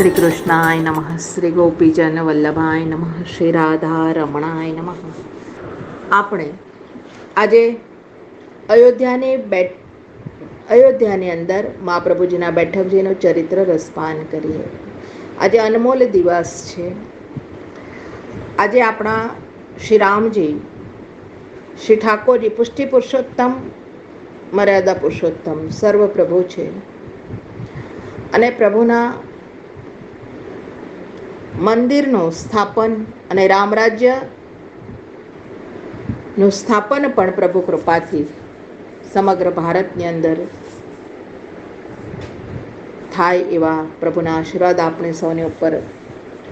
શ્રી કૃષ્ણાય નમઃ, શ્રી ગોપીજન વલ્લભાય નમઃ, શ્રી રાધા રમણાય નમઃ. આપણે આજે અયોધ્યાની અંદર મહાપ્રભુજીના બેઠકજીનું ચરિત્ર રસપાન કરીએ. આજે અનમોલ દિવસ છે. આજે આપણા શ્રી રામજી, શ્રી ઠાકોરજી પુષ્ટિ પુરુષોત્તમ, મર્યાદા પુરુષોત્તમ સર્વ પ્રભુ છે. અને પ્રભુના મંદિરનું સ્થાપન અને રામરાજ્યનું સ્થાપન પણ પ્રભુ કૃપાથી સમગ્ર ભારતની અંદર થાય એવા પ્રભુના આશીર્વાદ આપણે સૌની ઉપર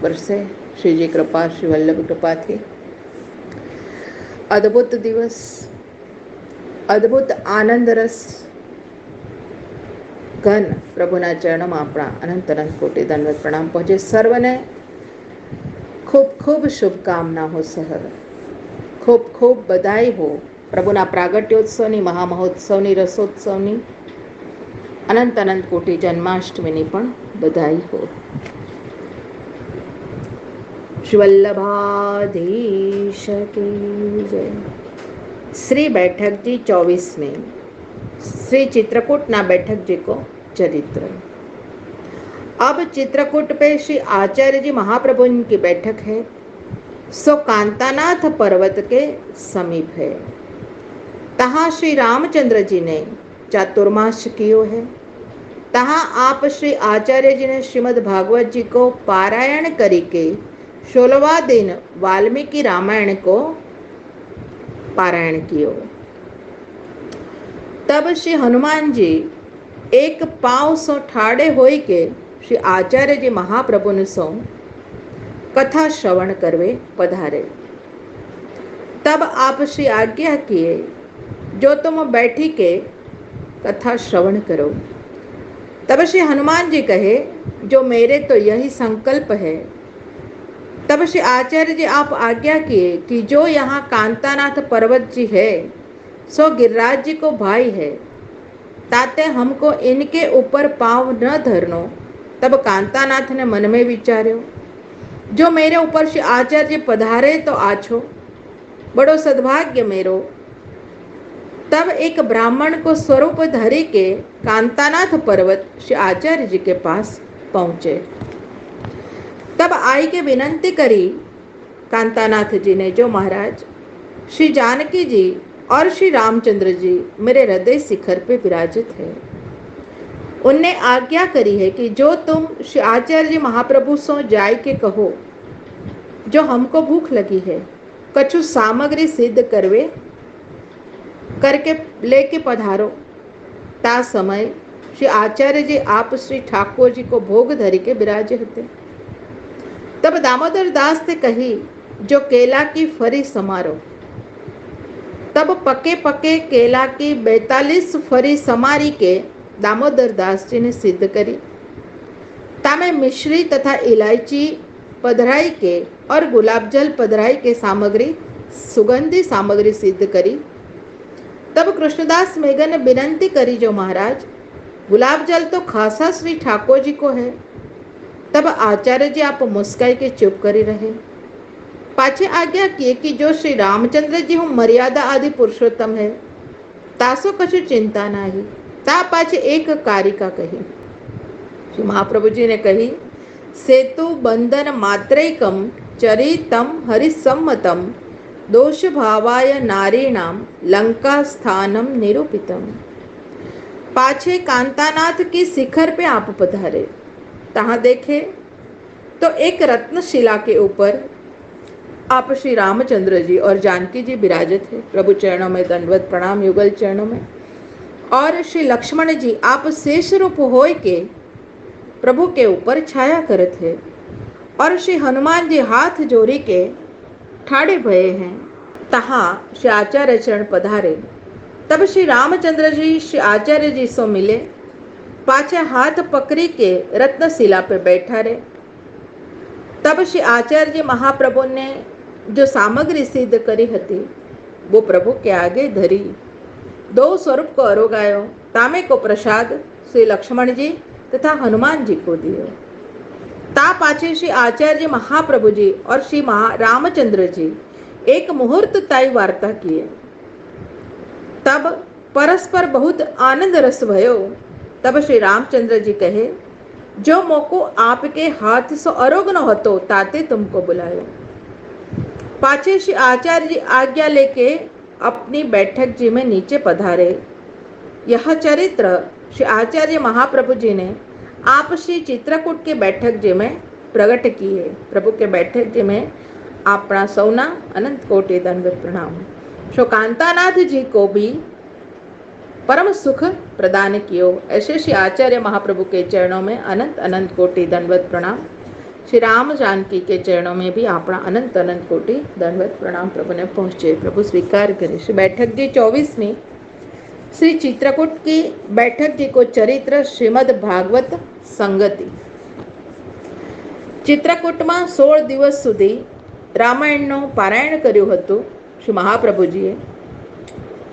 વરસે. શ્રીજી કૃપા, શ્રી વલ્લભ કૃપાથી અદ્ભુત દિવસ, અદ્ભુત આનંદ રસ ઘન પ્રભુના ચરણોમાં આપણા અનંત અનંત કોટી દંડવત પ્રણામ પહોંચે. સર્વને ખૂબ ખૂબ શુભકામના હો સહર, ખૂબ ખૂબ બધાઈ હો. પ્રભુના પ્રાગટ્યોત્સવની, મહામહોત્સવની, રસોત્સવની, અનંત અનંત કોટી જન્માષ્ટમીની પણ બધાઈ હો. શ્રી વલ્લભાધીશ કી જય. श्री बैठक जी 24 श्री चित्रकूट ना बैठक जी को चरित्र. अब चित्रकूट पे श्री आचार्य जी महाप्रभु की बैठक है, सो कांतानाथ पर्वत के समीप है. तहाँ श्री रामचंद्र जी ने चातुर्मास कियो है. तहाँ आप श्री आचार्य जी ने श्रीमद् भागवत जी को पारायण करके 16वां दिन वाल्मीकि रामायण को पारायण कियो. तब श्री हनुमान जी एक पांव सो ठाड़े होई के श्री आचार्य जी महाप्रभु ने सो कथा श्रवण करवे पधारे. तब आप श्री आज्ञा किए, जो तुम बैठी के कथा श्रवण करो. तब श्री हनुमान जी कहे, जो मेरे तो यही संकल्प है. तब श्री आचार्य जी आप आज्ञा किए कि जो यहाँ कांतानाथ पर्वत जी है, सो गिरिराज जी को भाई है, ताते हमको इनके ऊपर पांव न धरनो. तब कांतानाथ ने मन में विचार्यो, जो मेरे ऊपर श्री आचार्य जी पधारे तो आछो, बड़ो सद्भाग्य मेरो. तब एक ब्राह्मण को स्वरूप धरी के कांतानाथ पर्वत श्री आचार्य जी के पास पहुंचे. तब आई के विनंती करी कांतानाथ जी ने, जो महाराज श्री जानकी जी और श्री रामचंद्र जी मेरे हृदय शिखर पे विराजित है. उनने आज्ञा करी है कि जो तुम श्री आचार्य जी महाप्रभु सो जाय के कहो, जो हमको भूख लगी है, कछु सामग्री सिद्ध करके लेके पधारो. ता समय श्री आचार्य जी आप श्री ठाकुर जी को भोग धरी के विराजे हते. तब दामोदर दास ने कही, जो केला की फरी समारो. तब पके पके केला की 42 फरी समारी के दामोदर दास जी ने सिद्ध करी. तामे मिश्री तथा इलायची पधराई के और गुलाब जल पधराई के सामग्री, सुगंधी सामग्री सिद्ध करी. तब कृष्णदास मेघन ने विनंती करी, जो महाराज गुलाब जल तो खासा श्री ठाकुर जी को है. तब आचार्य जी आप मुस्काई के चुप करी रहे. पाछे आज्ञा किए कि जो श्री रामचंद्र जी हूँ मर्यादा आदि पुरुषोत्तम है, तासो कछु चिंता नाही. ता पाछे एक कारिका कही. श्री महाप्रभु जी ने कही, सेतु बंधन मात्रैकम चरितम हरिसम्मतम दोष भावाय नारीणाम लंका स्थानम निरूपितम. पाछे कांतानाथ की शिखर पे आप पधारे. तहाँ देखे तो एक रत्नशिला के ऊपर आप श्री रामचंद्र जी और जानकी जी विराजित है. प्रभु चरणों में दंडवत प्रणाम, युगल चरणों में. और श्री लक्ष्मण जी आप शेष रूप होय के प्रभु के ऊपर छाया करत है. और श्री हनुमान जी हाथ जोड़ी के ठाड़े भये हैं. तहाँ श्री आचार्य चरण पधारे. तब श्री रामचंद्र जी श्री आचार्य जी सो मिले. पाछे हाथ पकड़ी के रत्नशिला पे बैठा रहे. तब श्री आचार्य जी महाप्रभु ने जो सामग्री सिद्ध करी हती, वो प्रभु के आगे धरी. 2 स्वरूप को अरोगायो. तामे को प्रसाद श्री लक्ष्मण जी तथा हनुमान जी को दियो. ता पाछे श्री आचार्य महाप्रभु जी और श्री रामचंद्र जी एक मुहूर्त ताई वार्ता किए। तब परस्पर बहुत आनंद रस भयो। तब श्री रामचंद्र जी कहे, जो मौको आपके हाथ से अरोगनो हतो ताते तुमको बुलायो। पाछे श्री आचार्य जी आज्ञा लेके अपनी बैठक जी में नीचे पधारे। यह चरित्र श्री आचार्य महाप्रभु जी ने आप श्री चित्रकूट के बैठक जी में प्रकट की है। प्रभु के बैठक जी में आपना सौना अनंत कोटि दंडवत प्रणाम। श्री कांतानाथ जी को भी परम सुख प्रदान कियो। ऐसे श्री आचार्य महाप्रभु के चरणों में अनंत अनंत कोटि दंडवत प्रणाम। श्री राम जानकी के चरणों में भी अपना अनंत अनंत कोटि दंडवत प्रणाम प्रभु ने पहुंचे। प्रभु स्वीकार करे। श्री बैठक जी 24 में श्री चित्रकूट की बैठक जी को चरित्र श्रीमद भागवत संगति। ચિત્રકૂટમાં 16 દિવસ સુધી રામાયણનું પારાયણ કર્યું હતું શ્રી મહાપ્રભુજીએ.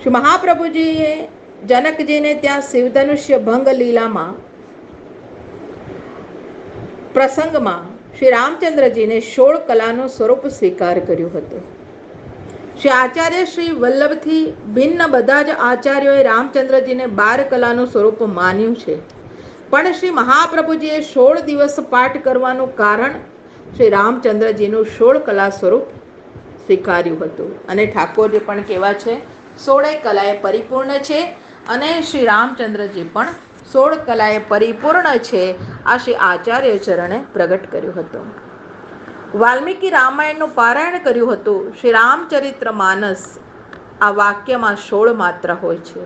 શ્રી મહાપ્રભુજીએ જનકજીને ત્યાં શિવધનુષ્ય ભંગ લીલામાં પ્રસંગમાં શ્રી રામચંદ્રજીને 16 કલાનું સ્વરૂપ સ્વીકાર કર્યું હતું. શ્રી આચાર્ય શ્રી વલ્લભથી ભિન્ન બધા જ આચાર્યોએ રામચંદ્રજીને 12 કલાનું સ્વરૂપ માન્યું છે. પણ શ્રી મહાપ્રભુજીએ 16 દિવસ પાઠ કરવાનું કારણ શ્રી રામચંદ્રજીનું 16 કલા સ્વરૂપ સ્વીકાર્યું હતું. અને ઠાકોરજી પણ કેવા છે? 16 કલાએ પરિપૂર્ણ છે. અને શ્રી રામચંદ્રજી પણ 16 કલાએ પરિપૂર્ણ છે. આ શ્રી આચાર્ય ચરણે પ્રગટ કર્યું હતું. વાલ્મીકી રામાયણનું પારાયણ કર્યું હતું. શ્રી રામચરિત્ર માનસ આ વાક્યમાં 16 માત્રા હોય છે,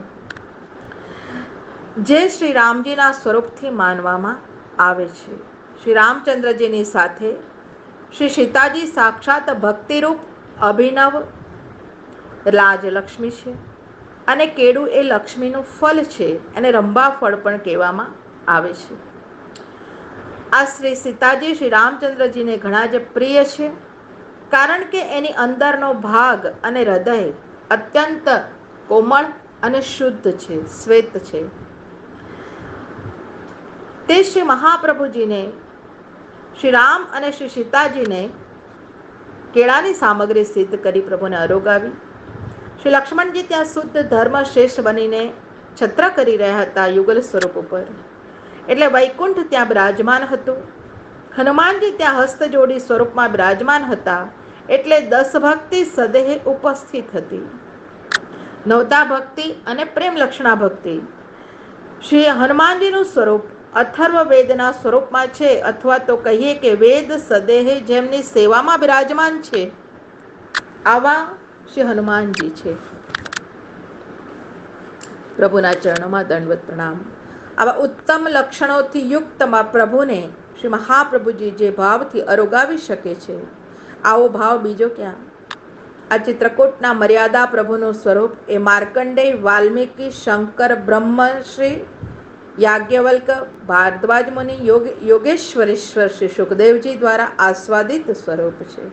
જે શ્રી રામજીના સ્વરૂપથી માનવામાં આવે છે. શ્રી રામચંદ્રજીની સાથે શ્રી સીતાજી સાક્ષાત ભક્તિરૂપ અભિનવ રાજલક્ષ્મી છે. અને કેળું એ લક્ષ્મીનું ફળ છે. અને રંભા ફળ પણ કહેવામાં આવે છે. આ શ્રી સીતાજી શ્રી રામચંદ્રજીને ઘણા જ પ્રિય છે, કારણ કે એની અંદરનો ભાગ અને હૃદય અત્યંત કોમળ અને શુદ્ધ છે, શ્વેત છે. તે શ્રી મહાપ્રભુજીને શ્રી રામ અને શ્રી સીતાજીને કેળાની સામગ્રી સિદ્ધ કરી પ્રભુને અરોગાવી. શ્રી લક્ષ્મણજી ત્યાં શુદ્ધ ધર્મ શ્રેષ્ઠ બનીને છત્ર કરી રહ્યા હતા યુગલ સ્વરૂપ ઉપર, એટલે વૈકુંઠ ત્યાં બિરાજમાન હતું. હનુમાનજી ત્યાં હસ્તજોડી સ્વરૂપમાં બિરાજમાન હતા, એટલે 10 ભક્તિ સદેહે ઉપસ્થિત હતી. નવતા ભક્તિ અને પ્રેમ લક્ષણા ભક્તિ. શ્રી હનુમાનજીનું સ્વરૂપ અથર્વ વેદના સ્વરૂપમાં છે, અથવા તો કહીએ કે વેદ સદેહે જેમની સેવામાં બિરાજમાન છે, આવા શ્રી હનુમાનજી છે. પ્રભુના ચરણોમાં દંડવત પ્રણામ. આવા ઉત્તમ લક્ષણોથી યુક્ત પ્રભુને શ્રી મહાપ્રભુજી જે ભાવથી અરોગાવી શકે છે, આવો ભાવ બીજો ક્યાં? આ ચિત્રકૂટના મર્યાદા પ્રભુનું સ્વરૂપ એ માર્કંડેય, વાલ્મીકી, શંકર, બ્રહ્મશ્રી યાજ્ઞવલ્ક, ભારદ્વાજ મુનિ, યોગેશ્વરેશ્વર શ્રી સુખદેવજી દ્વારા આસ્વાદિત સ્વરૂપ છે.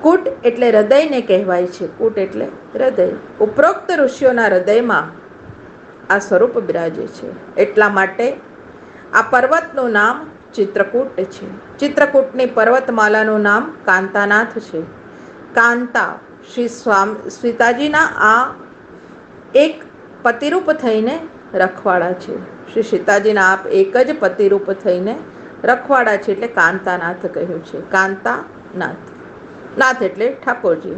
કૂટ એટલે હૃદયને કહેવાય છે. કૂટ એટલે હૃદય. ઉપરોક્ત ઋષિઓના હૃદયમાં આ સ્વરૂપ બિરાજે છે. એટલા માટે આ પર્વતનું નામ ચિત્રકૂટ છે. ચિત્રકૂટની પર્વતમાલાનું નામ કાંતાનાથ છે. કાંતા શ્રી સીતાજીના આ એક પતિરૂપ થઈને રખવાડા છે. શ્રી સીતાજીના આપ એક જ પતિરૂપ થઈને રખવાડા છે, એટલે કાંતાનાથ કહ્યું છે. કાંતાનાથ, નાથ એટલે ઠાકોરજી,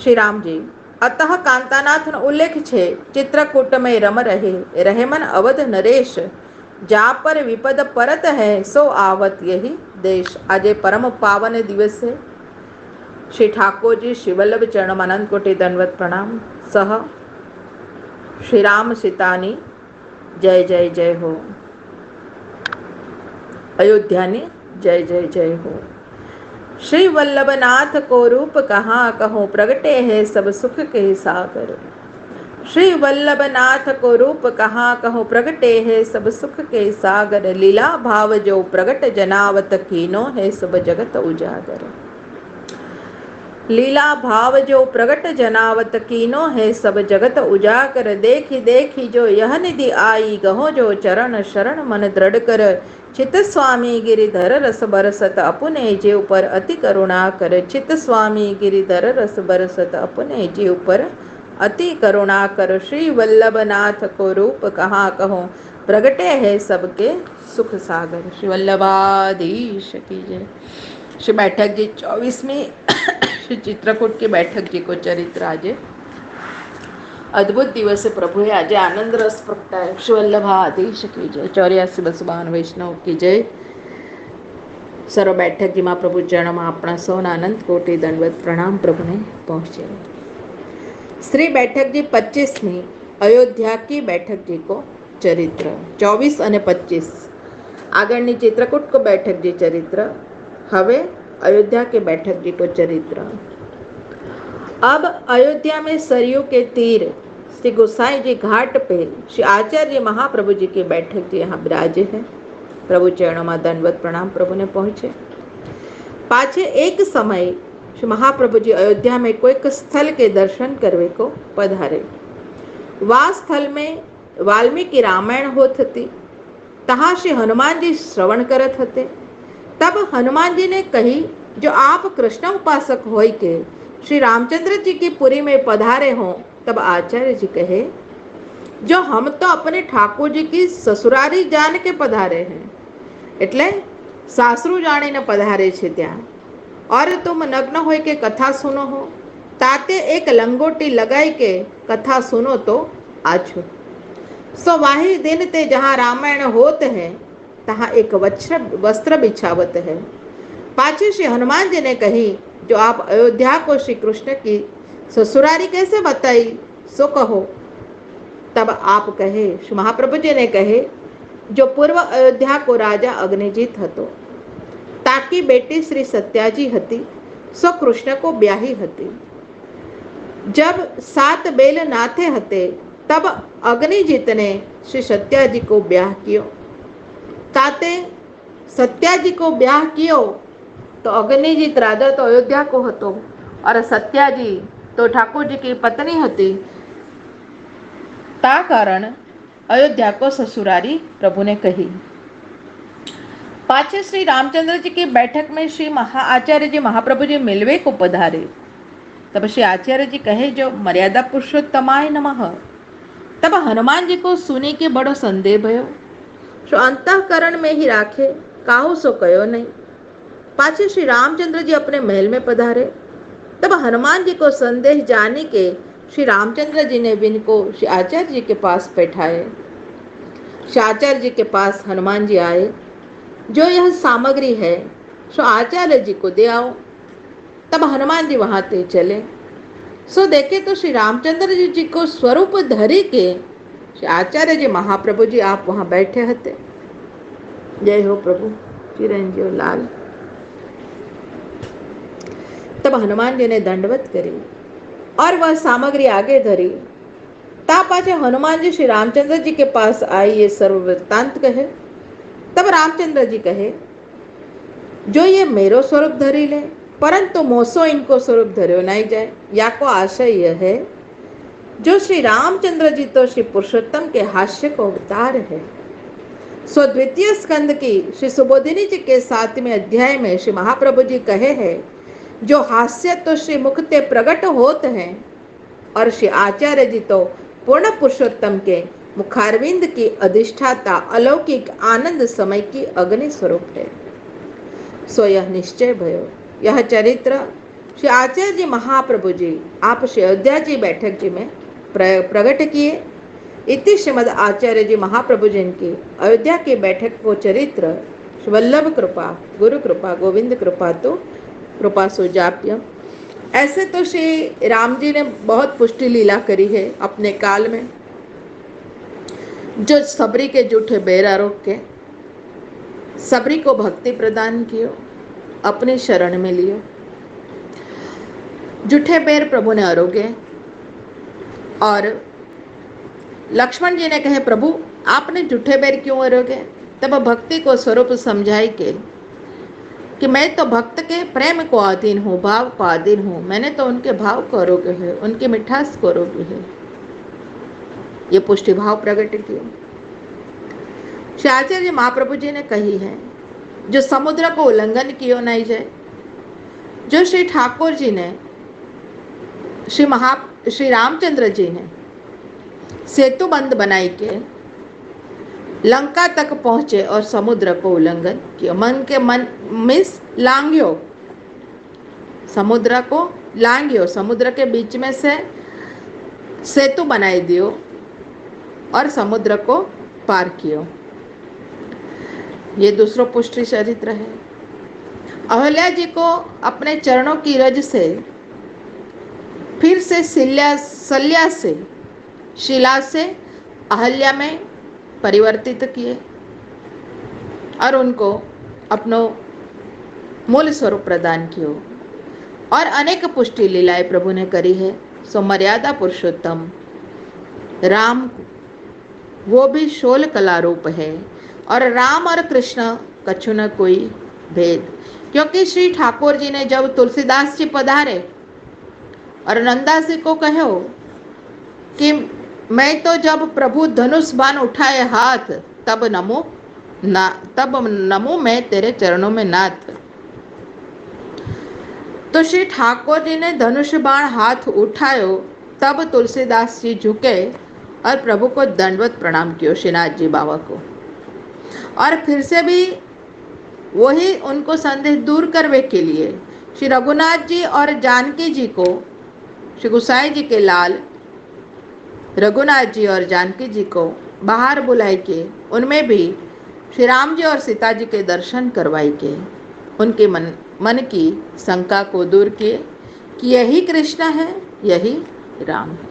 શ્રી રામજી. અતઃ કાંતાનાથનો ઉલ્લેખ છે. ચિત્રકૂટ में रम रहे रहमन अवध नरेश, जा पर विपद परत है सो आवत यही देश. આજે પરમ પાવન દિવસે શ્રી ઠાકોરજી શ્રી વલ્લભ ચરણમાં અનંત કોટી દંડવત પ્રણામ. સહ શ્રી રામ સીતાની जय जय जय हो. अयोध्यानी जय जय जय हो. श्री वल्लभनाथ को रूप कहाँ कहो, प्रगटे है सब सुख के सागर. श्री वल्लभनाथ को रूप कहाँ कहो, प्रगटे है सब सुख के सागर. लीला भाव जो प्रगट जनावत कीनो है सब जगत उजागर. लीला भाव जो प्रगट जनावत कीनो है सब जगत उजागर देखी देखी जो यह निधि आई गहो जो चरण शरण मन दृढ़ कर चित स्वामी गिरिधर रस बरसत अपने जीव पर अति करुणा कर चित स्वामी गिरिधर रस बरसत अपने जीव पर अति करुणा कर श्री वल्लभनाथ को रूप कहाँ कहो प्रगटे है सबके सुख सागर। श्री वल्लभाधीश की जय। श्री बैठक जी 24वीं श्री चित्रकूट की बैठक जी को चरित्र આજે અદ્ભુત દિવસે પ્રભુએ આજે આનંદ રસ પ્રગટાયો। શ્રી વલ્લભાધીશ की जय। 84 બસબાન વૈષ્ણવ की जय। સર્વ બેઠકજીમાં પ્રભુ ચરણમાં આપણા સૌના અનંત કોટી દંડવત પ્રણામ પ્રભુને પહોંચે। श्री बैठक जी 25મી अयोध्या की बैठक जी को चरित्र 24 અને 25 આગળની ચિત્રકૂટ को बैठक जी चरित्र હવે अयोध्या के बैठक जी को चरित्र। अब अयोध्या में सरयू के तीर श्री गोसाई जी घाट पे श्री आचार्य महाप्रभु जी की बैठक जी यहाँ विराजे है। प्रभु चरणों में दंडवत प्रणाम प्रभु ने पहुंचे। पाछे एक समय श्री महाप्रभु जी अयोध्या में कोईक स्थल के दर्शन करवे को पधारे। वा स्थल में वाल्मीकि रामायण होत हती। तहाँ श्री हनुमान जी श्रवण करत हते। तब हनुमान जी ने कही जो आप कृष्ण उपासक होय के श्री रामचंद्र जी की पुरी में पधारे हों। तब आचार्य जी कहे जो हम तो अपने ठाकुर जी की ससुरारी जान के पधारे हैं એટલે સાસરું જાણીને પધારે છે ત્યાં। और तुम नग्न होय के कथा सुनो हो ताते एक लंगोटी लगाई के कथा सुनो तो आछो। सो वाही दिन ते जहाँ रामायण होत है तहाँ एक वस्त्र बिछावत है। पाछे श्री हनुमान जी ने कही जो आप अयोध्या को श्री कृष्ण की ससुरारी कैसे बताई सो कहो। तब आप कहे श्री महाप्रभु जी ने कहे जो पूर्व अयोध्या को राजा अग्निजीत हतो ताकी बेटी श्री सत्याजी हती सो कृष्ण को ब्याही हती। जब 7 बेल नाथे हते तब अग्निजीत ने श्री सत्याजी को ब्याह कियो। ताते सत्याजी को ब्याह कियो तो अग्निजीत राजा तो अयोध्या को हतो और सत्याजी तो ठाकुर जी की पत्नी हती। ता कारण अयोध्या को ससुरारी प्रभु ने कही। पाछे श्री रामचंद्र जी की बैठक में श्री आचार्य जी महाप्रभु जी मिलवे को पधारे। तब श्री आचार्य जी कहे जो मर्यादा पुरुषोत्तमाय नमः। तब हनुमान जी को सुने के बड़ो संदेह भयो। जो अंतःकरण में ही राखे काहू सो कयो नहीं। पाछे श्री रामचंद्र जी अपने महल में पधारे। तब हनुमान जी को संदेह जाने के श्री रामचंद्र जी ने विन को श्री आचार्य जी के पास बैठाए। श्री आचार्य जी के पास हनुमान जी आए। जो यह सामग्री है सो आचार्य जी को दे आओ। तब हनुमान जी वहां ते चले। सो देखे तो श्री रामचंद्र जी को स्वरूप धरी के श्री आचार्य जी महाप्रभु जी आप वहां बैठे हते। जय हो प्रभु चिरंजीव लाल। तब हनुमान जी ने दंडवत करी और वह सामग्री आगे धरी। ता पाछे हनुमान जी श्री रामचंद्र जी के पास आई ये सर्व वृत्तांत कहे। तब रामचंद्र जी कहे जो ये मेरो स्वरूप धरी ले परंतु मोसो इनको स्वरूप धर्यो नहीं जाए। या को आशय यह है जो श्री रामचंद्र जी तो श्री पुरुषोत्तम के हास्य को अवतार है। सो द्वितीय स्कंद की श्री सुबोधिनी जी के 7वें अध्याय में श्री महाप्रभु जी कहे हैं जो हास्य तो श्री मुख ते प्रकट होत हैं और श्री आचार्य जी तो पूर्ण पुरुषोत्तम के मुखारविंद की अधिष्ठाता अलौकिक आनंद समय की अग्नि स्वरूप है। सो यह निश्चय भयो। यह चरित्र श्री आचार्य जी महाप्रभु जी आप श्री अयोध्या जी बैठक जी में प्रकट किए। इति श्रीमद आचार्य जी महाप्रभु जी की अयोध्या की बैठक को चरित्र वल्लभ कृपा गुरु कृपा गोविंद कृपा तो कृपा सुजाप्य। ऐसे तो श्री राम जी ने बहुत पुष्टि लीला करी है अपने काल में। जो सबरी के जूठे बेरा रोक के सबरी को भक्ति प्रदान कियो अपने शरण में लियो। जूठे बेर प्रभु ने आरोगे और लक्ष्मण जी ने कहे प्रभु आपने जूठे बेर क्यों आरोगे। तब भक्ति को स्वरूप समझाई के कि मैं तो भक्त के प्रेम को अधीन हूँ, भाव को अधीन हूँ। मैंने तो उनके भाव को रोके है, उनकी मिठास को रोकी है। ये पुष्टि भाव प्रकट किया। श्री आचार्य महाप्रभु जी ने कही है, जो समुद्र को उल्लंघन कियो नहीं जाए, जो श्री ठाकुर जी ने श्री रामचंद्र जी ने सेतु बंद बनाई के लंका तक पहुंचे और समुद्र को उल्लंघन किया। मन मीन्स लांघ्यो, समुद्र को लांघ्यो, समुद्र के बीच में से सेतु बनाई दियो और समुद्र को पार कियो। ये दूसरा पुष्टि चरित्र है। अहल्या जी को अपने चरणों की रज से फिर से सल्या से शिला से अहल्या में परिवर्तित किए और उनको अपनो मूल स्वरूप प्रदान कियो। और अनेक पुष्टि लीलाएं प्रभु ने करी है। सो मर्यादा पुरुषोत्तम राम, वो भी शोल कला रूप है। और राम और कृष्ण कछु न कोई भेद, क्योंकि श्री ठाकुर जी ने जब तुलसीदास जी पधारे और नंदा जी को कहो कि मैं तो जब प्रभु धनुष बाण उठाए हाथ तब नमो मैं तेरे चरणों में नाथ। तो श्री ठाकुर जी ने धनुष बाण हाथ उठायो, तब तुलसीदास जी झुके और प्रभु को दंडवत प्रणाम किया, श्रीनाथ जी बाबा को। और फिर से भी वही उनको संदेह दूर करने के लिए श्री रघुनाथ जी और जानकी जी को, श्री गुसाई जी के लाल रघुनाथ जी और जानकी जी को बाहर बुलाए के उनमें भी श्री राम जी और सीता जी के दर्शन करवाए के उनके मन की शंका को दूर किए कि यही कृष्ण है, यही राम है,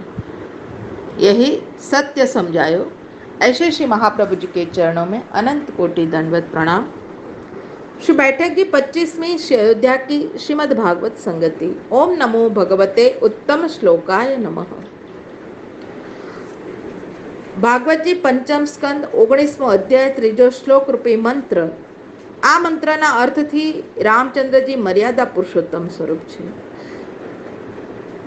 यही सत्य समझायो। ऐसे श्री महाप्रभु जी के चरणों में अनंत कोटि दंडवत प्रणाम। श्री बैठक की 25वीं श्री अयोध्या की श्रीमद् भागवत संगति। ओम नमो भगवते उत्तम श्लोकाय नमः। ભાગવત જી પંચમ સ્કંદ 19મો અધ્યાય 3જો શ્લોક રૂપી મંત્ર। આ મંત્રના અર્થથી રામચંદ્રજી મર્યાદા પુરુષોત્તમ સ્વરૂપ છે।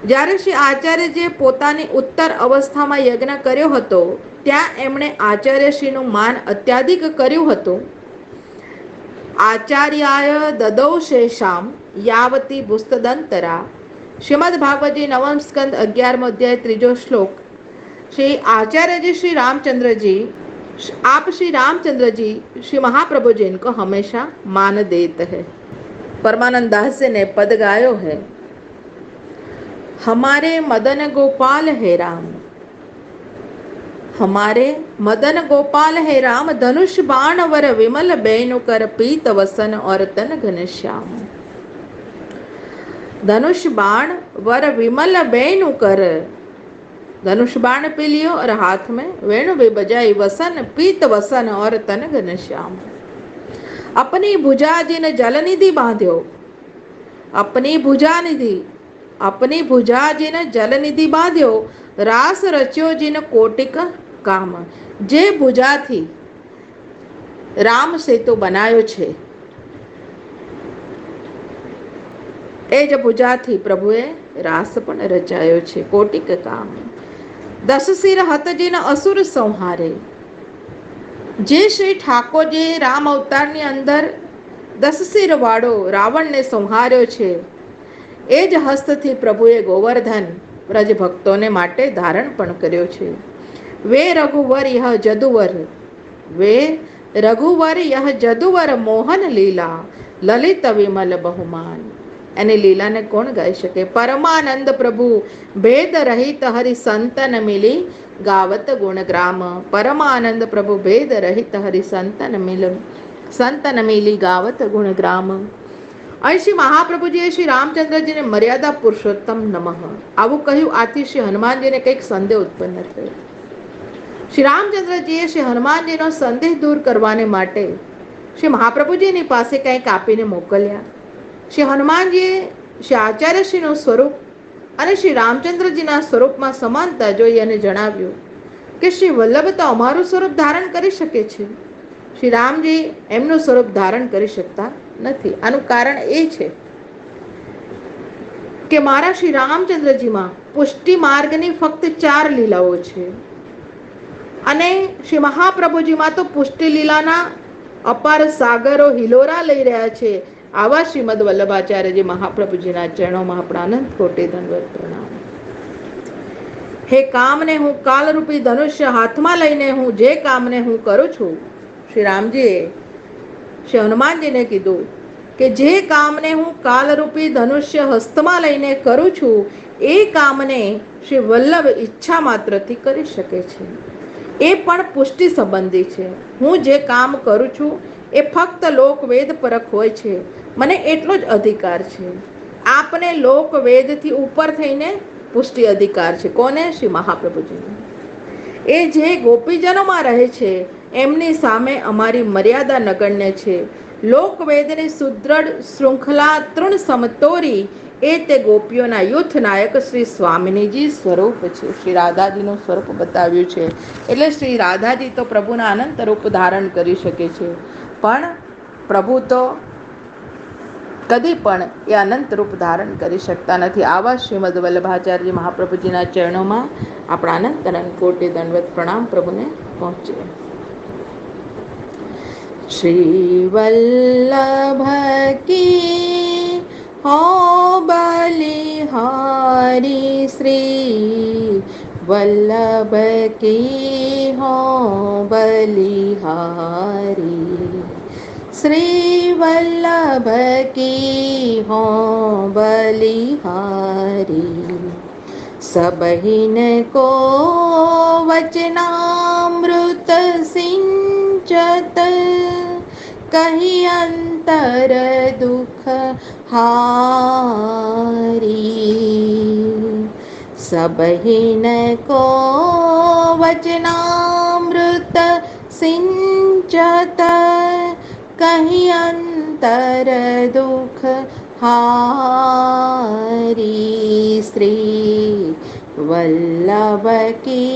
જ્યારે શ્રી આચાર્યજીએ પોતાની ઉત્તર અવસ્થામાં યજ્ઞ કર્યો હતો, ત્યાં એમણે આચાર્યશ્રીનું માન અત્યાધિક કર્યું હતું। આચાર્યાય દદૌ શેષામ યાવતી ભૂસ્તદંતરા। શ્રીમદ ભાગવતજી નવમ સ્કંદ 11મો અધ્યાય 3જો શ્લોક। श्री आचार्य जी श्री रामचंद्र जी, आप श्री रामचंद्र जी श्री महाप्रभु जी इनको हमेशा मान देते हैं। परमानंद दास जी ने पद गायो है, हमारे मदन गोपाल है राम, हमारे मदन गोपाल है राम, धनुष बाण वर विमल बेनु कर पीत वसन और तन घनश्याम। धनुष बाण वर विमल बेनु कर, धनुष बाण पी लियो और हाथ में वेणु भी बजाई, वसन पीत वसन और तन घनश्याम। अपनी भुजा जिन जलनिधि बांध्यो, अपनी भुजा निधि, अपनी भुजा जिन जलनिधि बांध्यो, रास रच्यो जिन कोटिक काम। जे भुजा थी राम सेतु बनायो छे, ए ज भुजाथी प्रभुए रास पण रचायो छे, कोटिक काम। 10 सिर हत जिन असुर संहारे। जे श्री ठाकुर जी राम अवताરની અંદર 10 સિર વાળો રાવણને સંહાર્યો છે, એ જ હસ્તથી પ્રભુએ ગોવર્ધન વ્રજ ભક્તોને માટે ધારણ પણ કર્યો છે। વે રઘુવર યહ જદુવર, વે રઘુવર યહ જદુવર મોહન લીલા, લલિત વિમલ બહુમાન। એની લીલાને કોણ ગાઈ શકે? પરમાનંદ પ્રભુ ભેદ રહિત હરિ સંતન મિલી ગાવત ગુણગ્રામ। પરમાનંદ પ્રભુ ભેદ રહિત હરિ સંતન મિલી ગાવત ગુણગ્રામ। અહીં શ્રી મહાપ્રભુજીએ શ્રી રામચંદ્રજીને મર્યાદા પુરુષોત્તમ નમઃ આવું કહ્યું। આથી શ્રી હનુમાનજીને કંઈક સંદેહ ઉત્પન્ન થયો। શ્રી રામચંદ્રજીએ શ્રી હનુમાનજીનો સંદેહ દૂર કરવાને માટે શ્રી મહાપ્રભુજીની પાસે કંઈક આપીને મોકલ્યા। શ્રી હનુમાનજીએ શ્રી આચાર્યશ્રીનું સ્વરૂપ અને શ્રી રામચંદ્રજીના સ્વરૂપમાં સમાનતા જોઈ અને જણાવ્યું કે શ્રી વલ્લભ તો અમારું સ્વરૂપ ધારણ કરી શકે છે, શ્રી રામજી એમનું સ્વરૂપ ધારણ કરી શકતા નથી. આનું કારણ એ છે કે મારા શ્રી રામચંદ્રજીમાં પુષ્ટિ માર્ગની ફક્ત 4 લીલાઓ છે અને શ્રી મહાપ્રભુજીમાં તો પુષ્ટિ લીલાના અપાર સાગરો હિલોરા લઈ રહ્યા છે. આવા શ્રીમદ વલ્લભાચાર્યજી મહાપ્રભુજીના ચરણોમાં આપણા અનંત કોટી દંડવત પ્રણામ. હે કામને હું કાલરૂપી ધનુષ્ય હાથમાં લઈને હું જે કામને હું કરું છું, શ્રી રામજીએ શ્રી હનુમાનજીને કીધું કે જે કામને હું કાલરૂપી ધનુષ્ય હસ્તમાં લઈને કરું છું એ કામને શ્રી વલ્લભ ઈચ્છા માત્રથી કરી શકે છે. એ પણ પુષ્ટિ સંબંધી છે. હું જે કામ કરું છું એ ફક્ત લોકવેદ પરક હોય છે. મને એટલો જ અધિકાર છે. આપને લોકવેદથી ઉપર થઈને પુષ્ટિ અધિકાર છે. કોને? શ્રી મહાપ્રભુજીને. એ જે ગોપીજનોમાં રહે છે એમની સામે અમારી મર્યાદા નગણ્ય છે. લોકવેદની સુદ્રઢ શૃંખલા તૃણ સમતોરી એ તે ગોપીઓના યુથ નાયક શ્રી સ્વામિનીજી સ્વરૂપ છે. શ્રી રાધાજીનું સ્વરૂપ બતાવ્યું છે. એટલે શ્રી રાધાજી તો પ્રભુના અનંત રૂપ ધારણ કરી શકે છે, પણ પ્રભુ તો કદી પણ એ અનંત રૂપ ધારણ કરી શકતા નથી. આવા શ્રીમદ વલ્લભાચાર્ય મહાપ્રભુજીના ચરણોમાં આપણા અનંત અનંત કોટી દંડવત પ્રણામ પ્રભુને પહોંચે. શ્રી વલ્લભ કી હો બલિહારી, શ્રી વલ્લભ કી હો બલિહારી, શ્રી વલ્લભ કી હો બલિહારી. सबहिन को वचनामृत सिंचत, कही अंतर दुख हारी. सबहिन को वचनामृत सिंचत, कही अंतर दुख हारी. श्री वल्लभ की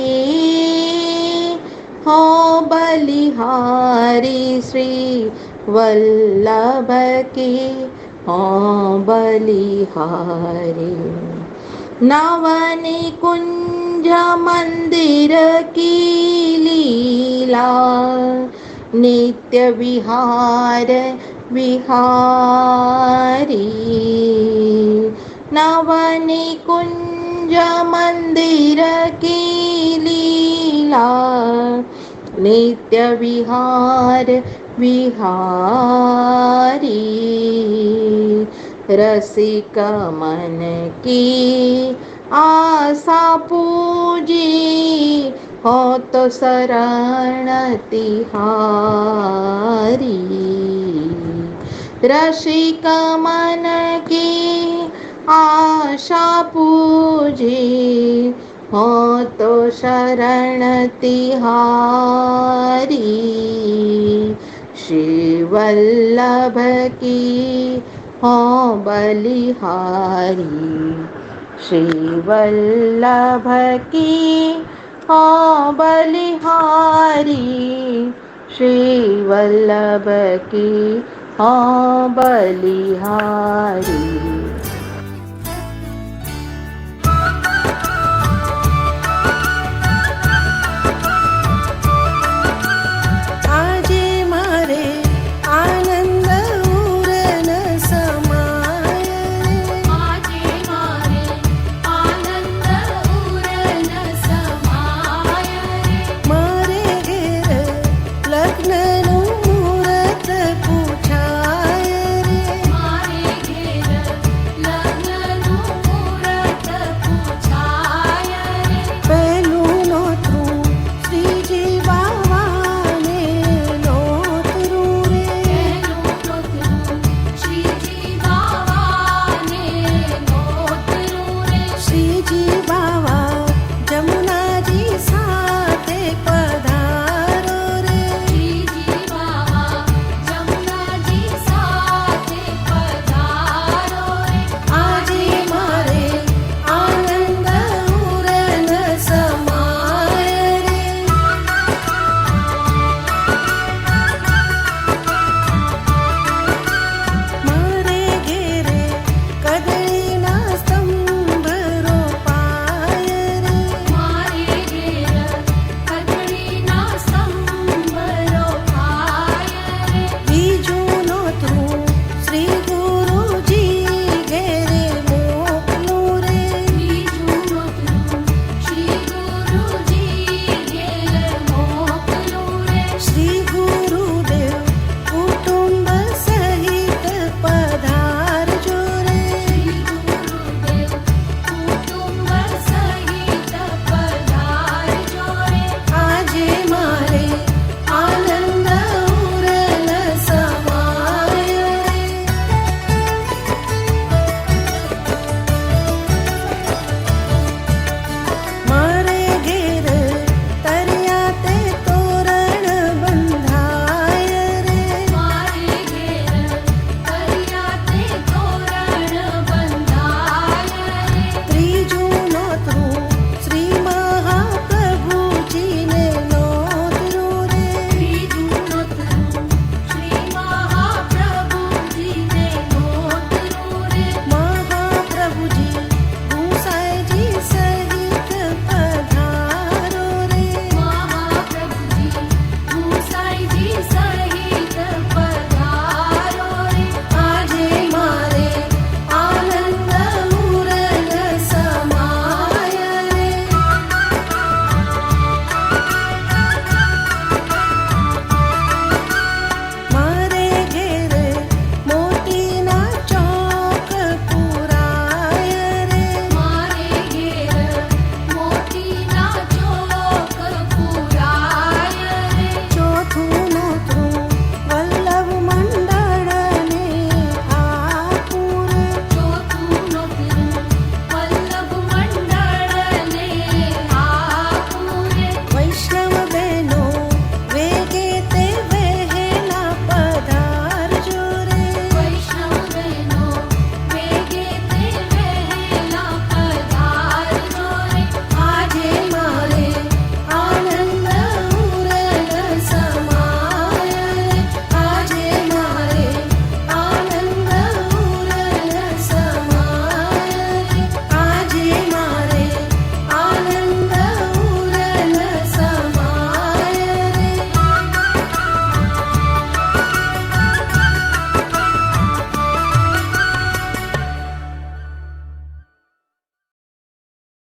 हो बलिहारी, श्री वल्लभ की हो बलिहारी. नवनी कुंज मंदिर की लीला, नित्य विहार विहारी. नवनी कुंज मंदिर की लीला, नित्य विहार विहारी. रसिक मन की आशा पूजी, हो तो शरण तिहारी. रसिक मन की आशा पूजी, हो तो शरण तिहारी. श्री वल्लभ की हो बलिहारी, श्री वल्लभ की हो बलिहारी, श्री वल्लभ की हो बलिहारी.